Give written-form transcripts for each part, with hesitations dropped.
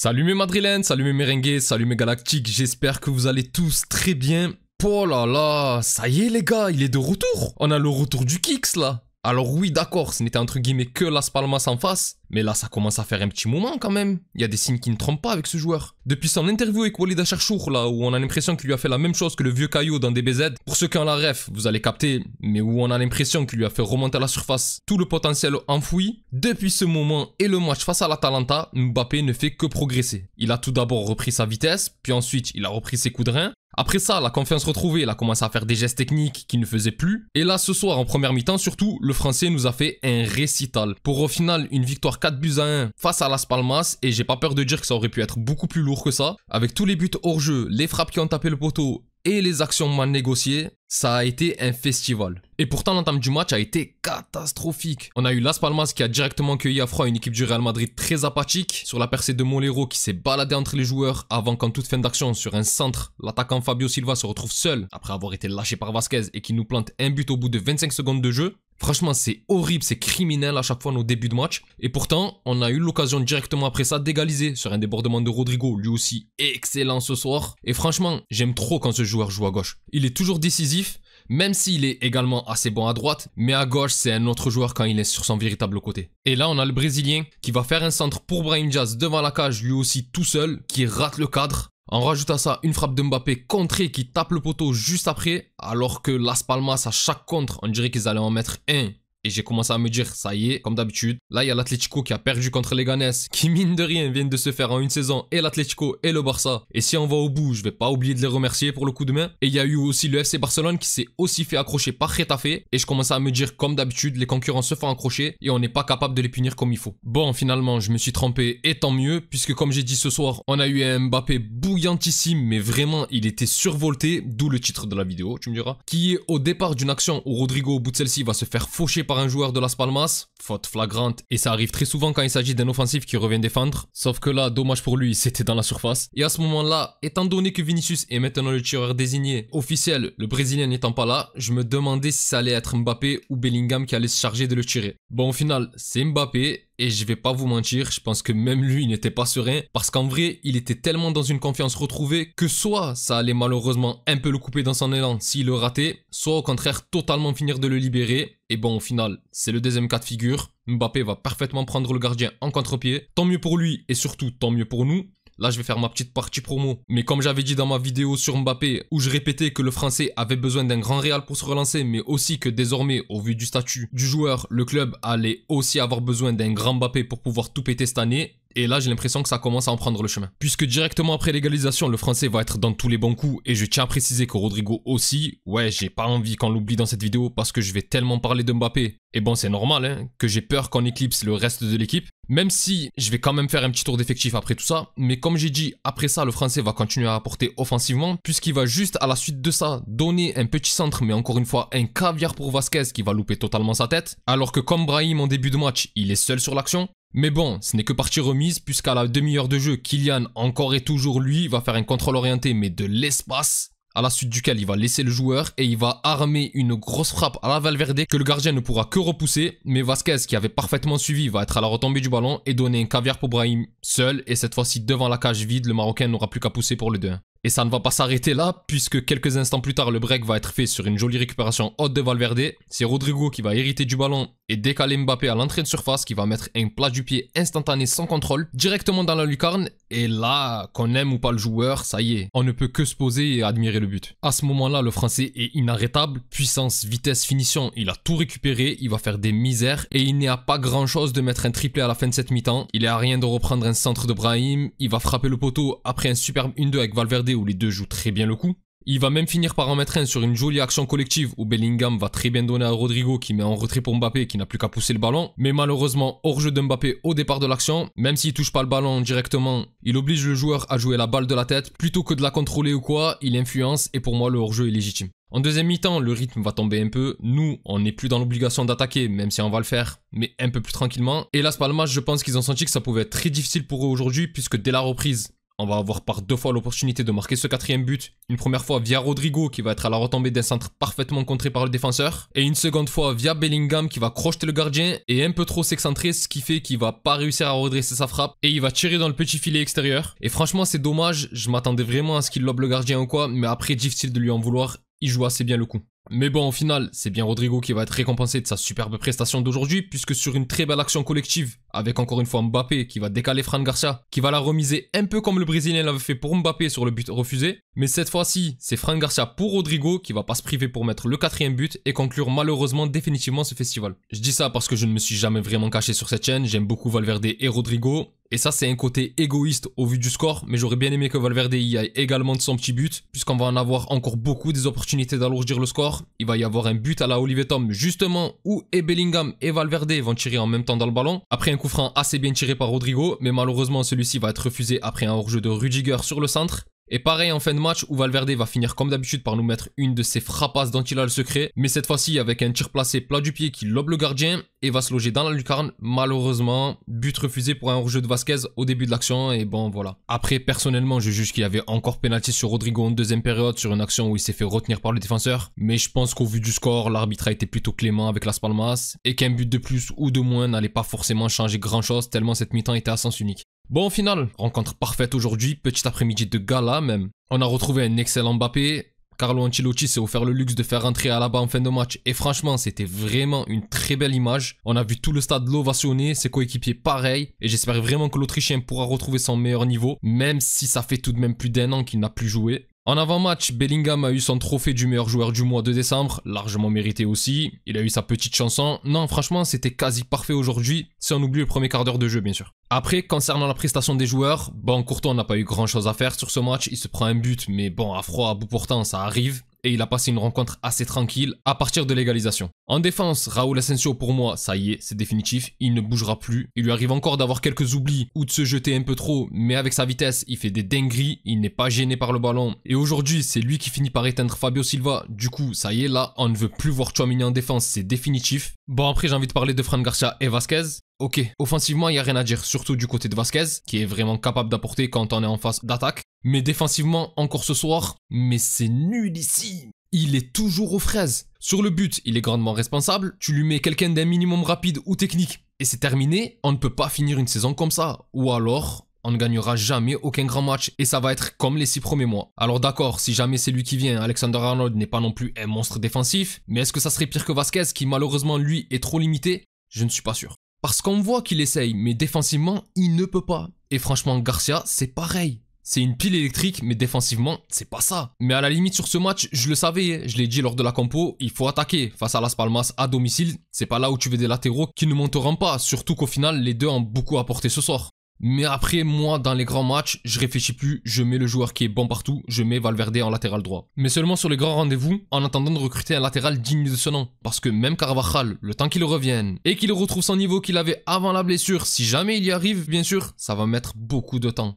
Salut mes madrilènes, salut mes merengues, salut mes galactiques, j'espère que vous allez tous très bien. Oh là là, ça y est les gars, il est de retour. On a le retour du Kicks là. Alors oui d'accord, ce n'était entre guillemets que Las Palmas en face, mais là ça commence à faire un petit moment quand même. Il y a des signes qui ne trompent pas avec ce joueur. Depuis son interview avec Walid Acharchour là, où on a l'impression qu'il lui a fait la même chose que le vieux Caillou dans DBZ, pour ceux qui ont la ref, vous allez capter, mais où on a l'impression qu'il lui a fait remonter à la surface tout le potentiel enfoui, depuis ce moment et le match face à l'Atalanta, Mbappé ne fait que progresser. Il a tout d'abord repris sa vitesse, puis ensuite il a repris ses coups de rein. Après ça, la confiance retrouvée, il a commencé à faire des gestes techniques qu'il ne faisait plus. Et là, ce soir, en première mi-temps, surtout, le Français nous a fait un récital. Pour au final, une victoire 4-1 face à Las Palmas. Et j'ai pas peur de dire que ça aurait pu être beaucoup plus lourd que ça. Avec tous les buts hors jeu, les frappes qui ont tapé le poteau et les actions mal négociées, ça a été un festival. Et pourtant, l'entame du match a été catastrophique. On a eu Las Palmas qui a directement cueilli à froid une équipe du Real Madrid très apathique, sur la percée de Molero qui s'est baladé entre les joueurs avant qu'en toute fin d'action, sur un centre, l'attaquant Fabio Silva se retrouve seul après avoir été lâché par Vasquez et qui nous plante un but au bout de 25 secondes de jeu. Franchement, c'est horrible, c'est criminel à chaque fois nos débuts de match. Et pourtant, on a eu l'occasion directement après ça d'égaliser sur un débordement de Rodrigo, lui aussi excellent ce soir. Et franchement, j'aime trop quand ce joueur joue à gauche. Il est toujours décisif, même s'il est également assez bon à droite, mais à gauche, c'est un autre joueur quand il est sur son véritable côté. Et là, on a le Brésilien qui va faire un centre pour Brahim Diaz devant la cage, lui aussi tout seul, qui rate le cadre. On rajoute à ça une frappe de Mbappé contrée qui tape le poteau juste après, alors que Las Palmas à chaque contre, on dirait qu'ils allaient en mettre un. Et j'ai commencé à me dire, ça y est, comme d'habitude. Là, il y a l'Atlético qui a perdu contre les Leganés, qui mine de rien viennent de se faire en une saison, et l'Atlético et le Barça. Et si on va au bout, je vais pas oublier de les remercier pour le coup de main. Et il y a eu aussi le FC Barcelone qui s'est aussi fait accrocher par Getafe. Et je commençais à me dire, comme d'habitude, les concurrents se font accrocher et on n'est pas capable de les punir comme il faut. Bon, finalement, je me suis trompé et tant mieux, puisque comme j'ai dit ce soir, on a eu un Mbappé bouillantissime, mais vraiment, il était survolté, d'où le titre de la vidéo, tu me diras. Qui est au départ d'une action où Rodrigo, au bout de celle-ci, va se faire faucher par un joueur de Las Palmas, faute flagrante, et ça arrive très souvent quand il s'agit d'un offensif qui revient défendre, sauf que là, dommage pour lui, c'était dans la surface. Et à ce moment-là, étant donné que Vinicius est maintenant le tireur désigné officiel, le Brésilien n'étant pas là, je me demandais si ça allait être Mbappé ou Bellingham qui allait se charger de le tirer. Bon, au final, c'est Mbappé, et je vais pas vous mentir, je pense que même lui n'était pas serein, parce qu'en vrai, il était tellement dans une confiance retrouvée que soit ça allait malheureusement un peu le couper dans son élan s'il le ratait, soit au contraire totalement finir de le libérer. Et bon, au final, c'est le deuxième cas de figure. Mbappé va parfaitement prendre le gardien en contre-pied. Tant mieux pour lui et surtout tant mieux pour nous. Là, je vais faire ma petite partie promo. Mais comme j'avais dit dans ma vidéo sur Mbappé, où je répétais que le Français avait besoin d'un grand Real pour se relancer, mais aussi que désormais, au vu du statut du joueur, le club allait aussi avoir besoin d'un grand Mbappé pour pouvoir tout péter cette année. Et là, j'ai l'impression que ça commence à en prendre le chemin. Puisque directement après l'égalisation, le Français va être dans tous les bons coups. Et je tiens à préciser que Rodrigo aussi. Ouais, j'ai pas envie qu'on l'oublie dans cette vidéo parce que je vais tellement parler de Mbappé. Et bon, c'est normal, hein, que j'ai peur qu'on éclipse le reste de l'équipe. Même si je vais quand même faire un petit tour d'effectif après tout ça. Mais comme j'ai dit, après ça, le Français va continuer à apporter offensivement. Puisqu'il va juste, à la suite de ça, donner un petit centre. Mais encore une fois, un caviar pour Vasquez qui va louper totalement sa tête. Alors que comme Brahim en début de match, il est seul sur l'action. Mais bon, ce n'est que partie remise, puisqu'à la demi-heure de jeu, Kylian, encore et toujours lui, va faire un contrôle orienté, mais de l'espace, à la suite duquel il va laisser le joueur, et il va armer une grosse frappe à la Valverde que le gardien ne pourra que repousser, mais Vasquez, qui avait parfaitement suivi, va être à la retombée du ballon et donner un caviar pour Brahim seul, et cette fois-ci devant la cage vide, le Marocain n'aura plus qu'à pousser pour le 2-1. Et ça ne va pas s'arrêter là, puisque quelques instants plus tard, le break va être fait sur une jolie récupération haute de Valverde. C'est Rodrigo qui va hériter du ballon et décaler Mbappé à l'entrée de surface, qui va mettre un plat du pied instantané sans contrôle, directement dans la lucarne. Et là, qu'on aime ou pas le joueur, ça y est, on ne peut que se poser et admirer le but. À ce moment-là, le Français est inarrêtable, puissance, vitesse, finition, il a tout récupéré, il va faire des misères, et il n'est à pas grand-chose de mettre un triplé à la fin de cette mi-temps. Il est à rien de reprendre un centre de Brahim, il va frapper le poteau après un superbe 1-2 avec Valverde, où les deux jouent très bien le coup. Il va même finir par en mettre un sur une jolie action collective où Bellingham va très bien donner à Rodrigo qui met en retrait pour Mbappé qui n'a plus qu'à pousser le ballon. Mais malheureusement, hors-jeu de Mbappé au départ de l'action, même s'il touche pas le ballon directement, il oblige le joueur à jouer la balle de la tête. Plutôt que de la contrôler ou quoi, il influence et pour moi le hors-jeu est légitime. En deuxième mi-temps, le rythme va tomber un peu. Nous, on n'est plus dans l'obligation d'attaquer, même si on va le faire, mais un peu plus tranquillement. Et Las Palmas, je pense qu'ils ont senti que ça pouvait être très difficile pour eux aujourd'hui puisque dès la reprise, On va avoir par 2 fois l'opportunité de marquer ce 4e but. Une première fois via Rodrigo qui va être à la retombée d'un centre parfaitement contré par le défenseur. Et une seconde fois via Bellingham qui va crocheter le gardien et un peu trop s'excentrer, ce qui fait qu'il va pas réussir à redresser sa frappe. Et il va tirer dans le petit filet extérieur. Et franchement c'est dommage, je m'attendais vraiment à ce qu'il lobe le gardien ou quoi, mais après difficile de lui en vouloir, il joue assez bien le coup. Mais bon, au final, c'est bien Rodrigo qui va être récompensé de sa superbe prestation d'aujourd'hui, puisque sur une très belle action collective, avec encore une fois Mbappé qui va décaler Fran Garcia, qui va la remiser un peu comme le Brésilien l'avait fait pour Mbappé sur le but refusé. Mais cette fois-ci, c'est Fran Garcia pour Rodrigo qui va pas se priver pour mettre le 4e but et conclure malheureusement définitivement ce festival. Je dis ça parce que je ne me suis jamais vraiment caché sur cette chaîne, j'aime beaucoup Valverde et Rodrigo. Et ça c'est un côté égoïste au vu du score, mais j'aurais bien aimé que Valverde y aille également de son petit but, puisqu'on va en avoir encore beaucoup des opportunités d'alourdir le score. Il va y avoir un but à la Olivier Tom justement où Bellingham et Valverde vont tirer en même temps dans le ballon. Après un coup franc assez bien tiré par Rodrigo, mais malheureusement celui-ci va être refusé après un hors-jeu de Rudiger sur le centre. Et pareil en fin de match où Valverde va finir comme d'habitude par nous mettre une de ses frappasses dont il a le secret, mais cette fois-ci avec un tir placé plat du pied qui lobe le gardien et va se loger dans la lucarne. Malheureusement, but refusé pour un hors-jeu de Vasquez au début de l'action et bon voilà. Après personnellement je juge qu'il y avait encore pénalty sur Rodrigo en deuxième période sur une action où il s'est fait retenir par le défenseur, mais je pense qu'au vu du score, l'arbitre a été plutôt clément avec Las Palmas et qu'un but de plus ou de moins n'allait pas forcément changer grand chose tellement cette mi-temps était à sens unique. Bon au final, rencontre parfaite aujourd'hui, petit après-midi de gala même. On a retrouvé un excellent Mbappé. Carlo Ancelotti s'est offert le luxe de faire rentrer Alaba en fin de match et franchement c'était vraiment une très belle image. On a vu tout le stade l'ovationner, ses coéquipiers pareil et j'espère vraiment que l'Autrichien pourra retrouver son meilleur niveau, même si ça fait tout de même plus d'1 an qu'il n'a plus joué. En avant-match, Bellingham a eu son trophée du meilleur joueur du mois de décembre, largement mérité aussi. Il a eu sa petite chanson. Non, franchement, c'était quasi parfait aujourd'hui, si on oublie le premier quart d'heure de jeu, bien sûr. Après, concernant la prestation des joueurs, bon, Courtois n'a pas eu grand-chose à faire sur ce match. Il se prend un but, mais bon, à froid, à bout portant, ça arrive. Et il a passé une rencontre assez tranquille à partir de l'égalisation. En défense, Raúl Asensio pour moi, ça y est, c'est définitif, il ne bougera plus. Il lui arrive encore d'avoir quelques oublis ou de se jeter un peu trop, mais avec sa vitesse, il fait des dingueries, il n'est pas gêné par le ballon. Et aujourd'hui, c'est lui qui finit par éteindre Fabio Silva. Du coup, ça y est, là, on ne veut plus voir Tchouaméni en défense, c'est définitif. Bon, après, j'ai envie de parler de Fran Garcia et Vasquez. Ok, offensivement, il n'y a rien à dire, surtout du côté de Vasquez, qui est vraiment capable d'apporter quand on est en phase d'attaque. Mais défensivement, encore ce soir, mais c'est nul ici. Il est toujours aux fraises. Sur le but, il est grandement responsable. Tu lui mets quelqu'un d'un minimum rapide ou technique et c'est terminé. On ne peut pas finir une saison comme ça. Ou alors, on ne gagnera jamais aucun grand match et ça va être comme les 6 premiers mois. Alors d'accord, si jamais c'est lui qui vient, Alexander-Arnold n'est pas non plus un monstre défensif. Mais est-ce que ça serait pire que Vasquez qui malheureusement lui est trop limité? Je ne suis pas sûr. Parce qu'on voit qu'il essaye, mais défensivement, il ne peut pas. Et franchement, Garcia, c'est pareil. C'est une pile électrique, mais défensivement, c'est pas ça. Mais à la limite, sur ce match, je le savais, je l'ai dit lors de la compo, il faut attaquer. Face à Las Palmas, à domicile, c'est pas là où tu veux des latéraux qui ne monteront pas. Surtout qu'au final, les deux ont beaucoup apporté ce soir. Mais après, moi, dans les grands matchs, je réfléchis plus, je mets le joueur qui est bon partout, je mets Valverde en latéral droit. Mais seulement sur les grands rendez-vous, en attendant de recruter un latéral digne de ce nom. Parce que même Carvajal, le temps qu'il revienne, et qu'il retrouve son niveau qu'il avait avant la blessure, si jamais il y arrive, bien sûr, ça va mettre beaucoup de temps.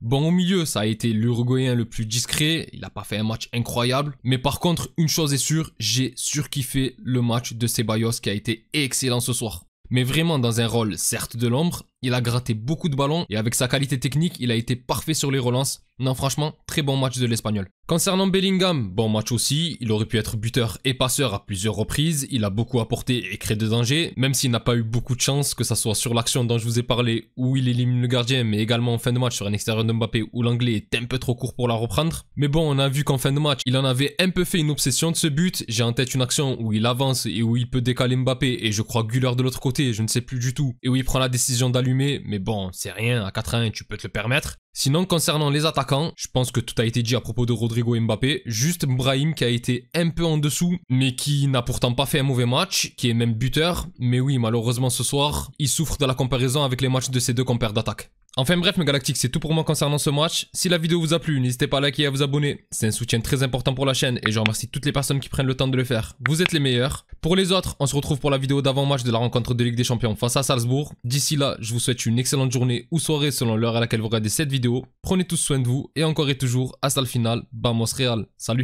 Bon, au milieu, ça a été l'Uruguayen le plus discret, il n'a pas fait un match incroyable. Mais par contre, une chose est sûre, j'ai surkiffé le match de Ceballos qui a été excellent ce soir. Mais vraiment dans un rôle certes de l'ombre, il a gratté beaucoup de ballons et avec sa qualité technique, il a été parfait sur les relances. Non, franchement, très bon match de l'Espagnol. Concernant Bellingham, bon match aussi, il aurait pu être buteur et passeur à plusieurs reprises, il a beaucoup apporté et créé de danger, même s'il n'a pas eu beaucoup de chance, que ça soit sur l'action dont je vous ai parlé où il élimine le gardien, mais également en fin de match sur un extérieur de Mbappé où l'anglais est un peu trop court pour la reprendre. Mais bon, on a vu qu'en fin de match, il en avait un peu fait une obsession de ce but. J'ai en tête une action où il avance et où il peut décaler Mbappé et je crois Güler de l'autre côté, je ne sais plus du tout, et où il prend la décision d'allumer, mais bon, c'est rien, à 4-1 tu peux te le permettre. Sinon, concernant les attaquants, je pense que tout a été dit à propos de Rodrigo et Mbappé. Juste Brahim qui a été un peu en dessous, mais qui n'a pourtant pas fait un mauvais match, qui est même buteur. Mais oui, malheureusement ce soir, il souffre de la comparaison avec les matchs de ses deux compères d'attaque. Enfin bref mes galactiques, c'est tout pour moi concernant ce match. Si la vidéo vous a plu, n'hésitez pas à liker et à vous abonner. C'est un soutien très important pour la chaîne et je remercie toutes les personnes qui prennent le temps de le faire. Vous êtes les meilleurs. Pour les autres, on se retrouve pour la vidéo d'avant-match de la rencontre de Ligue des Champions face à Salzbourg. D'ici là, je vous souhaite une excellente journée ou soirée selon l'heure à laquelle vous regardez cette vidéo. Prenez tous soin de vous et encore et toujours, hasta le final, vamos Real. Salut.